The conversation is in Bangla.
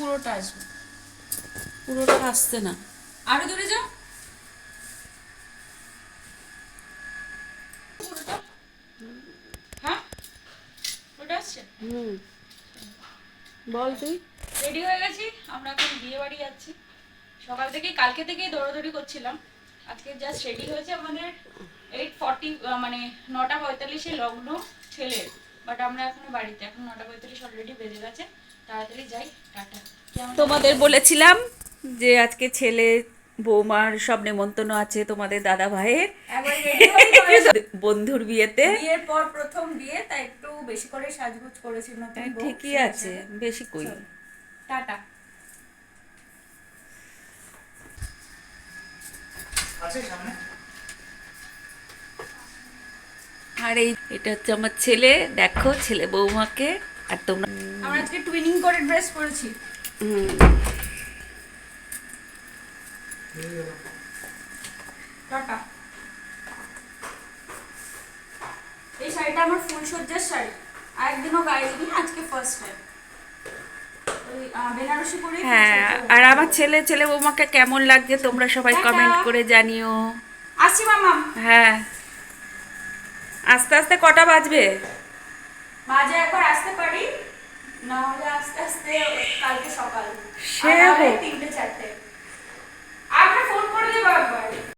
পুরোটা আসবে। পুরোটা আসছে না। আরো দূরে যাও, পুরোটা। হ্যাঁ, পুরোটা আসছে। হুম, বল তুই। রেডি হয়ে গেছি, আমরা এখন বিয়ে বাড়ি যাচ্ছি। সকাল থেকেই, কালকে থেকেই দৌড়াদৌড়ি করছিলাম। আজকে জাস্ট রেডি হয়েছে আমাদের 8:40, মানে 9:45-এ লগ্ন ছেলের। বাট আমরা এখনো বাড়িতে, এখন 9:45 অলরেডি বেজে গেছে। তাড়াতাড়ি যাই, টাটা। কেমন তোমাদের লাগছে? বলেছিলাম যে আজকে ছেলে বৌমার সব নেমন্তন্ন আছে তোমাদের দাদা ভাইয়ের একবার রেডি হই তোমাদের বন্ধুর বিয়েতে। বিয়ের পর প্রথম বিয়ে, তাই একটু বেশি করে সাজগোজ করেছি নতুন বউ ঠিকই সেই আছে, হিসেবে। বেশি কই। চল, টাটা। আছে সামনে। আর এটা হচ্ছে আমার ছেলে, দেখো ছেলে বৌমাকে। আর তোমরা আমরা আজকে টুইনিং করে ড্রেস পরেছি। টাটা। এই শাড়িটা আমার ফুলসজ্জার শাড়ি, আর একদিনও গায়ে দিইনি, আজকে ফার্স্ট টাইম। ওই বেনারসি পরে। হ্যাঁ, আর আমার ছেলে ছেলে বৌমাকে কেমন লাগছে তোমরা সবাই টাটা। কমেন্ট করে জানিও। আসছি মামা। হ্যাঁ, আস্তে আস্তে কটা বাজবে? মাঝে একবার আসতে পারি, না হলে আস্তে আস্তে কালকে সকাল, সে আর নাহলে হোক। 3টে 4টে। আপনার ফোন করে দেবো একবার।